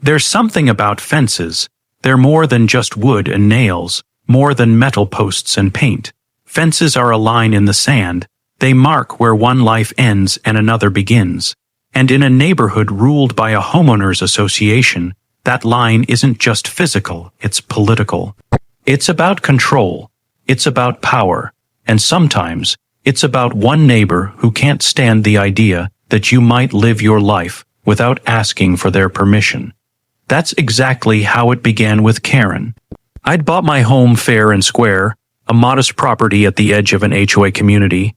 There's something about fences. They're more than just wood and nails, more than metal posts and paint. Fences are a line in the sand. They mark where one life ends and another begins. And in a neighborhood ruled by a homeowners association, that line isn't just physical, it's political. It's about control. It's about power. And sometimes, it's about one neighbor who can't stand the idea that you might live your life without asking for their permission. That's exactly how it began with Karen. I'd bought my home fair and square, a modest property at the edge of an HOA community.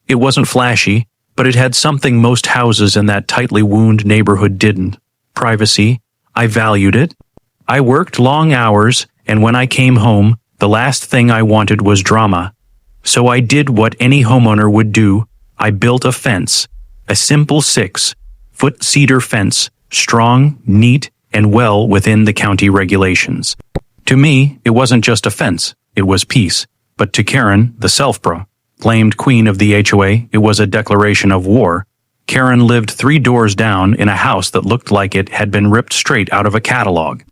It wasn't flashy, but it had something most houses in that tightly wound neighborhood didn't. Privacy. I valued it. I worked long hours, and when I came home, the last thing I wanted was drama. So I did what any homeowner would do. I built a fence. A simple 6-foot cedar fence, strong, neat, and well within the county regulations. To me, it wasn't just a fence, it was peace. But to Karen, the self-proclaimed queen of the HOA, it was a declaration of war. Karen lived 3 doors down in a house that looked like it had been ripped straight out of a catalog.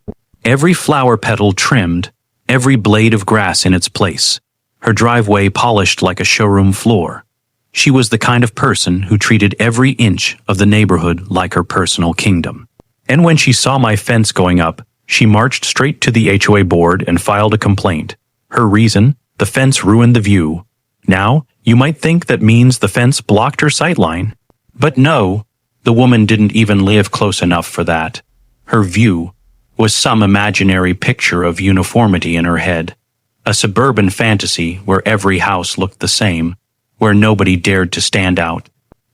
Every flower petal trimmed, every blade of grass in its place. Her driveway polished like a showroom floor. She was the kind of person who treated every inch of the neighborhood like her personal kingdom. And when she saw my fence going up, she marched straight to the HOA board and filed a complaint. Her reason? The fence ruined the view. Now, you might think that means the fence blocked her sightline. But no, the woman didn't even live close enough for that. Her view was some imaginary picture of uniformity in her head. A suburban fantasy where every house looked the same, where nobody dared to stand out.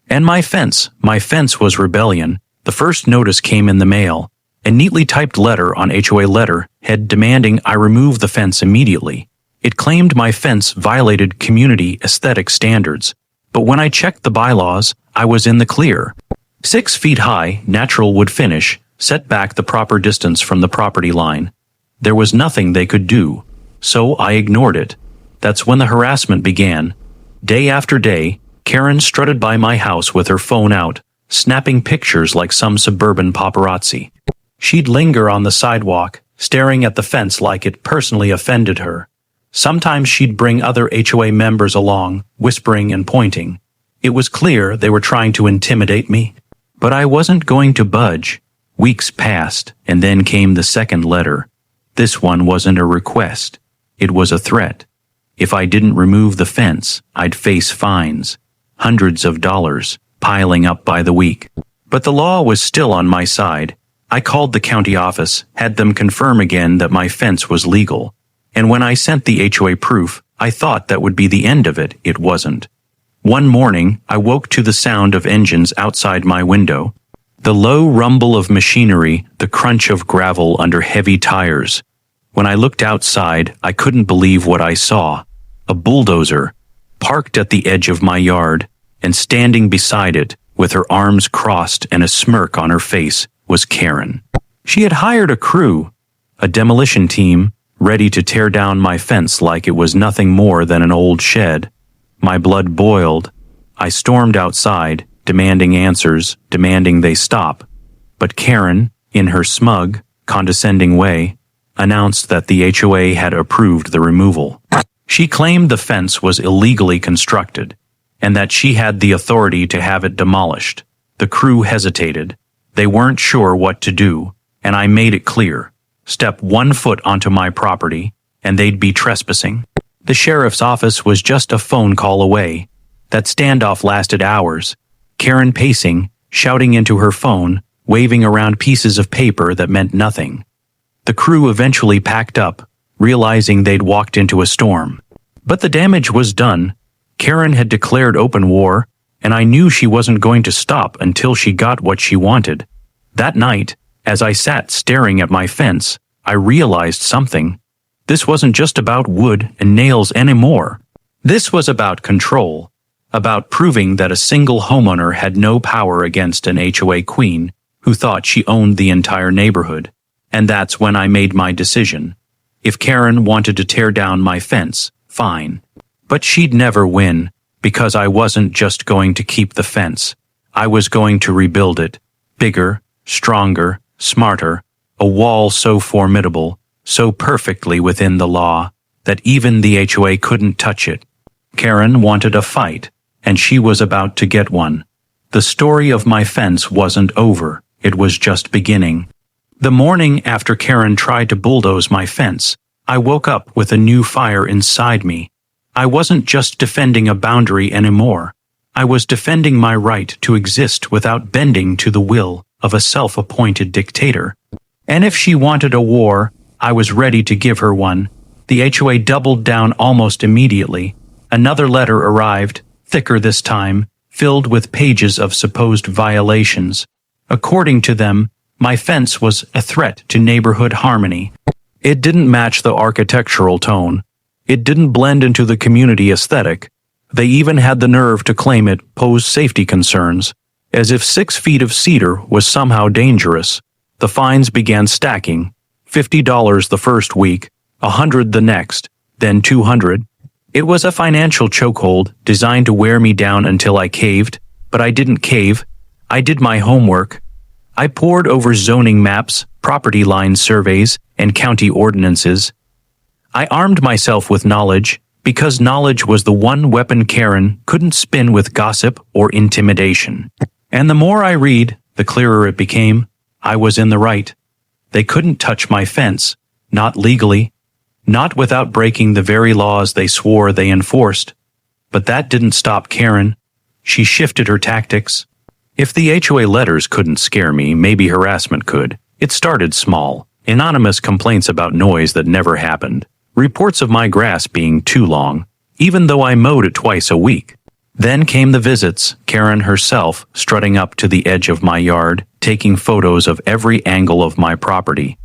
And my fence was rebellion. The first notice came in the mail, a neatly typed letter on HOA letterhead demanding I remove the fence immediately. It claimed my fence violated community aesthetic standards, but when I checked the bylaws, I was in the clear. 6 feet high, natural wood finish, set back the proper distance from the property line. There was nothing they could do, so I ignored it. That's when the harassment began. Day after day, Karen strutted by my house with her phone out, snapping pictures like some suburban paparazzi. She'd linger on the sidewalk, staring at the fence like it personally offended her. Sometimes she'd bring other HOA members along, whispering and pointing. It was clear they were trying to intimidate me. But I wasn't going to budge. Weeks passed, and then came the second letter. This one wasn't a request. It was a threat. If I didn't remove the fence, I'd face fines. Hundreds of dollars, piling up by the week. But the law was still on my side. I called the county office, had them confirm again that my fence was legal. And when I sent the HOA proof, I thought that would be the end of it. It wasn't. One morning, I woke to the sound of engines outside my window. The low rumble of machinery, the crunch of gravel under heavy tires. When I looked outside, I couldn't believe what I saw. A bulldozer, parked at the edge of my yard, and standing beside it, with her arms crossed and a smirk on her face, was Karen. She had hired a crew, a demolition team, ready to tear down my fence like it was nothing more than an old shed. My blood boiled. I stormed outside, demanding answers, demanding they stop. But Karen, in her smug, condescending way, announced that the HOA had approved the removal. She claimed the fence was illegally constructed, and that she had the authority to have it demolished. The crew hesitated. They weren't sure what to do, and I made it clear. Step 1 foot onto my property, and they'd be trespassing. The sheriff's office was just a phone call away. That standoff lasted hours. Karen pacing, shouting into her phone, waving around pieces of paper that meant nothing. The crew eventually packed up, realizing they'd walked into a storm. But the damage was done. Karen had declared open war, and I knew she wasn't going to stop until she got what she wanted. That night, as I sat staring at my fence, I realized something. This wasn't just about wood and nails anymore. This was about control, about proving that a single homeowner had no power against an HOA queen who thought she owned the entire neighborhood. And that's when I made my decision. If Karen wanted to tear down my fence, fine. But she'd never win, because I wasn't just going to keep the fence. I was going to rebuild it. Bigger, stronger, smarter, a wall so formidable, so perfectly within the law, that even the HOA couldn't touch it. Karen wanted a fight, and she was about to get one. The story of my fence wasn't over, it was just beginning. The morning after Karen tried to bulldoze my fence, I woke up with a new fire inside me. I wasn't just defending a boundary anymore. I was defending my right to exist without bending to the will of a self-appointed dictator. And if she wanted a war, I was ready to give her one. The HOA doubled down almost immediately. Another letter arrived, thicker this time, filled with pages of supposed violations. According to them, my fence was a threat to neighborhood harmony. It didn't match the architectural tone. It didn't blend into the community aesthetic. They even had the nerve to claim it posed safety concerns, as if 6 feet of cedar was somehow dangerous. The fines began stacking, $50 the first week, $100 the next, then $200. It was a financial chokehold designed to wear me down until I caved, but I didn't cave. I did my homework. I pored over zoning maps, property line surveys, and county ordinances. I armed myself with knowledge, because knowledge was the one weapon Karen couldn't spin with gossip or intimidation. And the more I read, the clearer it became. I was in the right. They couldn't touch my fence, not legally, not without breaking the very laws they swore they enforced. But that didn't stop Karen. She shifted her tactics. If the HOA letters couldn't scare me, maybe harassment could. It started small. Anonymous complaints about noise that never happened. Reports of my grass being too long, even though I mowed it twice a week. Then came the visits, Karen herself strutting up to the edge of my yard, taking photos of every angle of my property.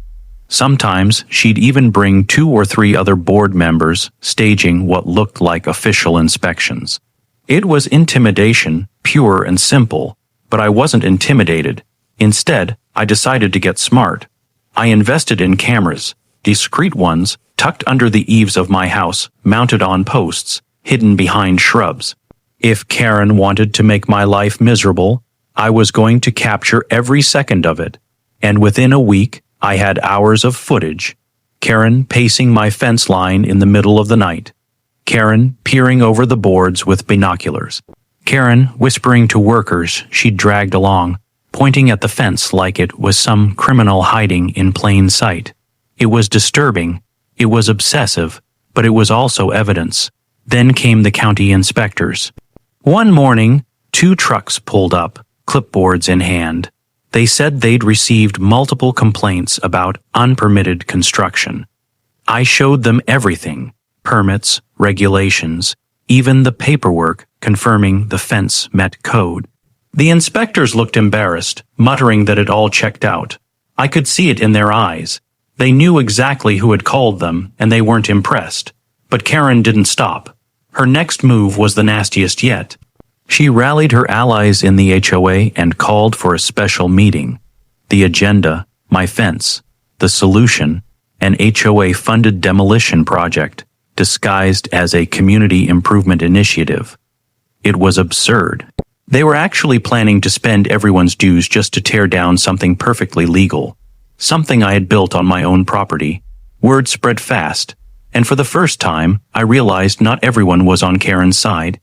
Sometimes she'd even bring 2 or 3 other board members, staging what looked like official inspections. It was intimidation, pure and simple, but I wasn't intimidated. Instead, I decided to get smart. I invested in cameras, discreet ones, tucked under the eaves of my house, mounted on posts, hidden behind shrubs. If Karen wanted to make my life miserable, I was going to capture every second of it. And within a week, I had hours of footage. Karen pacing my fence line in the middle of the night. Karen peering over the boards with binoculars. Karen whispering to workers she'd dragged along, pointing at the fence like it was some criminal hiding in plain sight. It was disturbing. It was obsessive, but it was also evidence. Then came the county inspectors. One morning, 2 trucks pulled up, clipboards in hand. They said they'd received multiple complaints about unpermitted construction. I showed them everything, permits, regulations, even the paperwork confirming the fence met code. The inspectors looked embarrassed, muttering that it all checked out. I could see it in their eyes. They knew exactly who had called them, and they weren't impressed. But Karen didn't stop. Her next move was the nastiest yet. She rallied her allies in the HOA and called for a special meeting. The agenda, my fence. The solution, an HOA-funded demolition project, disguised as a community improvement initiative. It was absurd. They were actually planning to spend everyone's dues just to tear down something perfectly legal. Something I had built on my own property. Word spread fast, and for the first time, I realized not everyone was on Karen's side.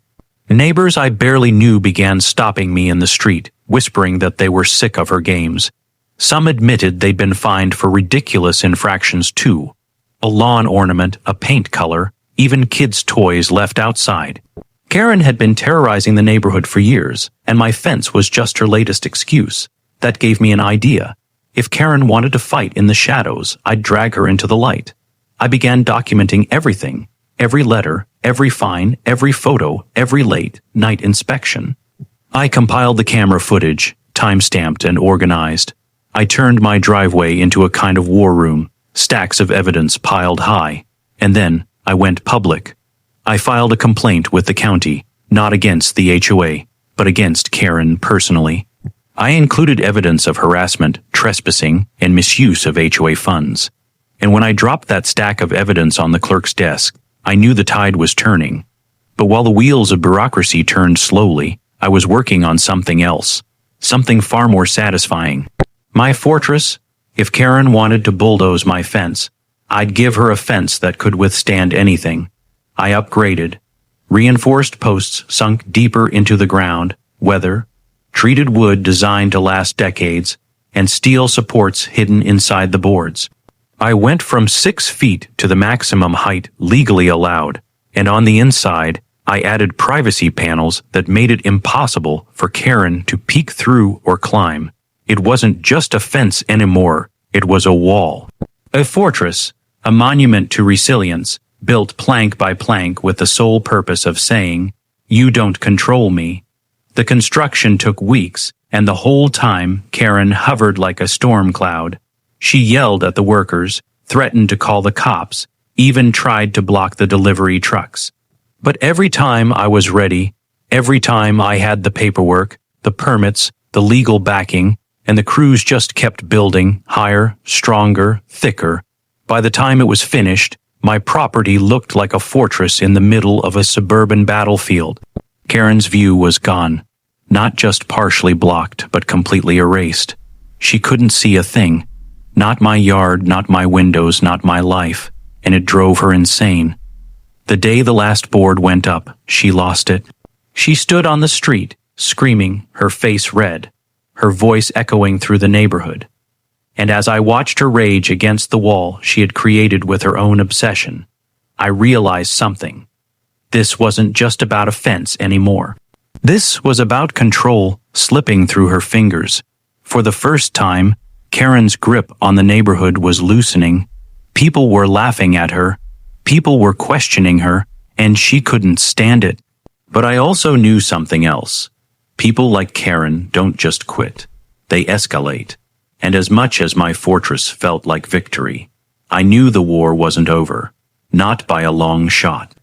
Neighbors I barely knew began stopping me in the street, whispering that they were sick of her games. Some admitted they'd been fined for ridiculous infractions too. A lawn ornament, a paint color, even kids' toys left outside. Karen had been terrorizing the neighborhood for years, and my fence was just her latest excuse. That gave me an idea. If Karen wanted to fight in the shadows, I'd drag her into the light. I began documenting everything, every letter, every fine, every photo, every late night inspection. I compiled the camera footage, time-stamped and organized. I turned my driveway into a kind of war room, stacks of evidence piled high, and then I went public. I filed a complaint with the county, not against the HOA, but against Karen personally. I included evidence of harassment, trespassing, and misuse of HOA funds. And when I dropped that stack of evidence on the clerk's desk, I knew the tide was turning. But while the wheels of bureaucracy turned slowly, I was working on something else, something far more satisfying. My fortress, If Karen wanted to bulldoze my fence, I'd give her a fence that could withstand anything. I upgraded. Reinforced posts sunk deeper into the ground, weather, treated wood designed to last decades, and steel supports hidden inside the boards. I went from 6 feet to the maximum height legally allowed, and on the inside, I added privacy panels that made it impossible for Karen to peek through or climb. It wasn't just a fence anymore, it was a wall. A fortress, a monument to resilience, built plank by plank with the sole purpose of saying, "You don't control me." The construction took weeks, and the whole time Karen hovered like a storm cloud. She yelled at the workers, threatened to call the cops, even tried to block the delivery trucks. But every time I was ready, every time I had the paperwork, the permits, the legal backing, and the crews just kept building, higher, stronger, thicker. By the time it was finished, my property looked like a fortress in the middle of a suburban battlefield. Karen's view was gone, not just partially blocked, but completely erased. She couldn't see a thing. Not my yard, not my windows, not my life, and it drove her insane. The day the last board went up, she lost it. She stood on the street, screaming, her face red, her voice echoing through the neighborhood. And as I watched her rage against the wall she had created with her own obsession, I realized something. This wasn't just about a fence anymore. This was about control slipping through her fingers. For the first time, Karen's grip on the neighborhood was loosening. People were laughing at her. People were questioning her, and she couldn't stand it. But I also knew something else. People like Karen don't just quit. They escalate. And as much as my fortress felt like victory, I knew the war wasn't over. Not by a long shot.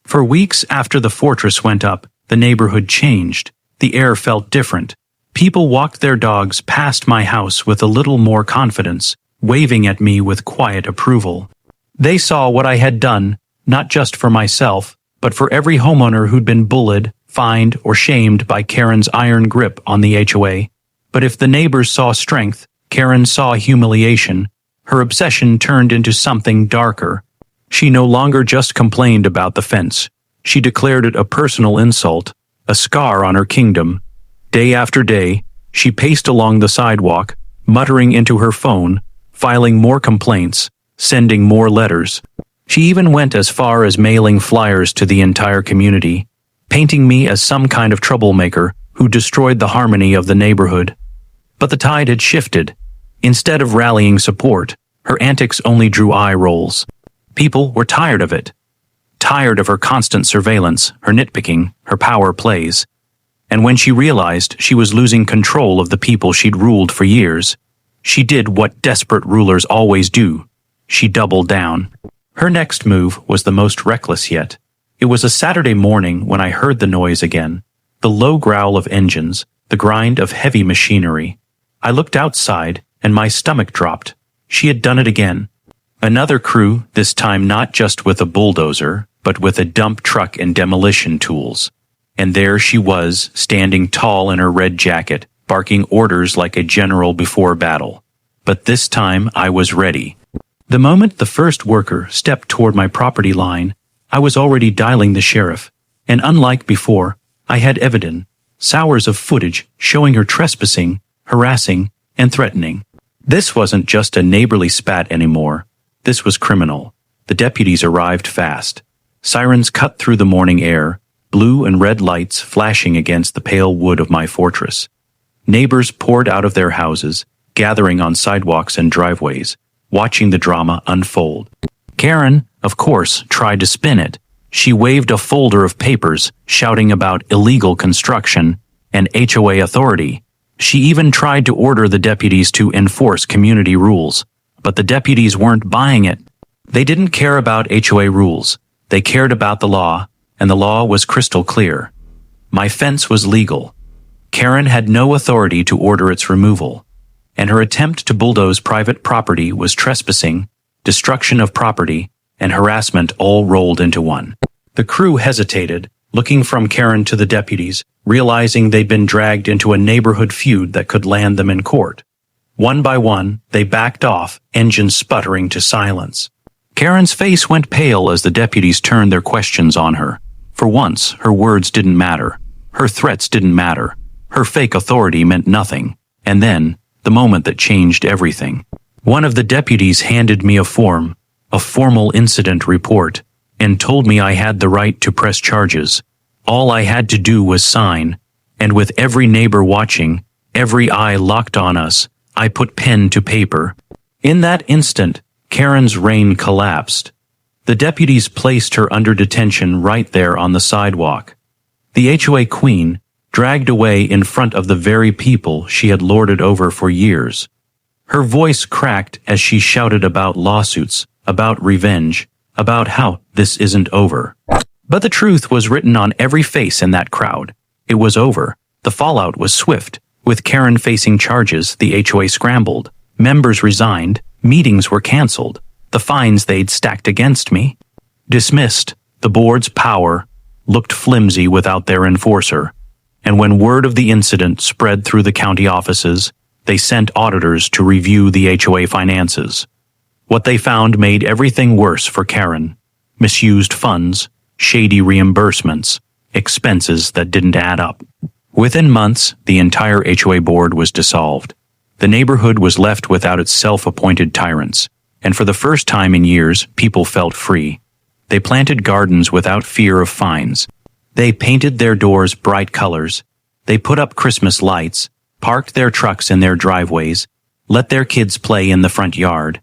For weeks after the fortress went up, the neighborhood changed. The air felt different. People walked their dogs past my house with a little more confidence, waving at me with quiet approval. They saw what I had done, not just for myself, but for every homeowner who'd been bullied, fined, or shamed by Karen's iron grip on the HOA. But if the neighbors saw strength, Karen saw humiliation. Her obsession turned into something darker. She no longer just complained about the fence. She declared it a personal insult, a scar on her kingdom. Day after day, she paced along the sidewalk, muttering into her phone, filing more complaints, sending more letters. She even went as far as mailing flyers to the entire community, painting me as some kind of troublemaker who destroyed the harmony of the neighborhood. But the tide had shifted. Instead of rallying support, her antics only drew eye rolls. People were tired of it. Tired of her constant surveillance, her nitpicking, her power plays. And when she realized she was losing control of the people she'd ruled for years, she did what desperate rulers always do. She doubled down. Her next move was the most reckless yet. It was a Saturday morning when I heard the noise again, the low growl of engines, the grind of heavy machinery. I looked outside, and my stomach dropped. She had done it again. Another crew, this time not just with a bulldozer, but with a dump truck and demolition tools. And there she was, standing tall in her red jacket, barking orders like a general before battle. But this time I was ready. The moment the first worker stepped toward my property line, I was already dialing the sheriff. And unlike before, I had evidence, hours of footage showing her trespassing, harassing, and threatening. This wasn't just a neighborly spat anymore. This was criminal. The deputies arrived fast. Sirens cut through the morning air, blue and red lights flashing against the pale wood of my fortress. Neighbors poured out of their houses, gathering on sidewalks and driveways, watching the drama unfold. Karen, of course, tried to spin it. She waved a folder of papers, shouting about illegal construction and HOA authority. She even tried to order the deputies to enforce community rules. But the deputies weren't buying it. They didn't care about HOA rules. They cared about the law, and the law was crystal clear. My fence was legal. Karen had no authority to order its removal, and her attempt to bulldoze private property was trespassing, destruction of property, and harassment all rolled into one. The crew hesitated, looking from Karen to the deputies, realizing they'd been dragged into a neighborhood feud that could land them in court. One by one, they backed off, engines sputtering to silence. Karen's face went pale as the deputies turned their questions on her. For once, her words didn't matter. Her threats didn't matter. Her fake authority meant nothing. And then, the moment that changed everything. One of the deputies handed me a form, a formal incident report, and told me I had the right to press charges. All I had to do was sign, and with every neighbor watching, every eye locked on us, I put pen to paper. In that instant, Karen's reign collapsed. The deputies placed her under detention right there on the sidewalk. The HOA queen, dragged away in front of the very people she had lorded over for years. Her voice cracked as she shouted about lawsuits, about revenge, about how this isn't over. But the truth was written on every face in that crowd. It was over. The fallout was swift. With Karen facing charges, the HOA scrambled. Members resigned. Meetings were canceled. The fines they'd stacked against me, dismissed. The board's power looked flimsy without their enforcer. And when word of the incident spread through the county offices, they sent auditors to review the HOA finances. What they found made everything worse for Karen. Misused funds, shady reimbursements, expenses that didn't add up. Within months, the entire HOA board was dissolved. The neighborhood was left without its self-appointed tyrants, and for the first time in years, people felt free. They planted gardens without fear of fines. They painted their doors bright colors. They put up Christmas lights, parked their trucks in their driveways, let their kids play in the front yard.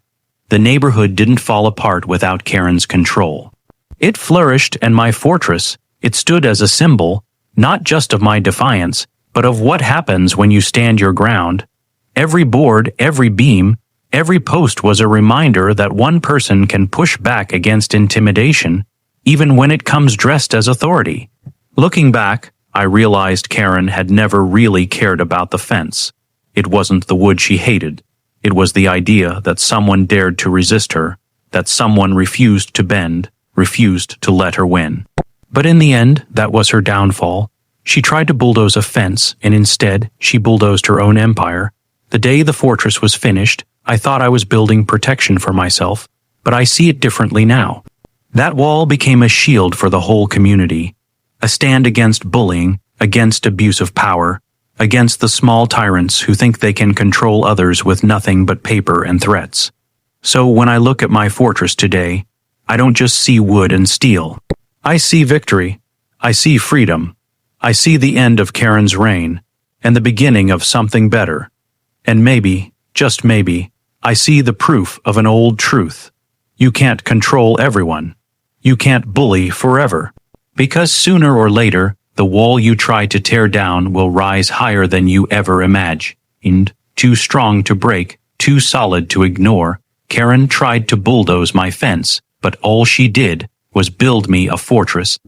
The neighborhood didn't fall apart without Karen's control. It flourished, and my fortress, it stood as a symbol, not just of my defiance, but of what happens when you stand your ground. Every board, every beam, every post was a reminder that one person can push back against intimidation, even when it comes dressed as authority. Looking back, I realized Karen had never really cared about the fence. It wasn't the wood she hated. It was the idea that someone dared to resist her, that someone refused to bend, refused to let her win. But in the end, that was her downfall. She tried to bulldoze a fence, and instead, she bulldozed her own empire. The day the fortress was finished, I thought I was building protection for myself, but I see it differently now. That wall became a shield for the whole community, a stand against bullying, against abuse of power, against the small tyrants who think they can control others with nothing but paper and threats. So when I look at my fortress today, I don't just see wood and steel. I see victory. I see freedom. I see the end of Karen's reign, and the beginning of something better. And maybe, just maybe, I see the proof of an old truth. You can't control everyone. You can't bully forever. Because sooner or later, the wall you try to tear down will rise higher than you ever imagined. Too strong to break, too solid to ignore, Karen tried to bulldoze my fence, but all she did was build me a fortress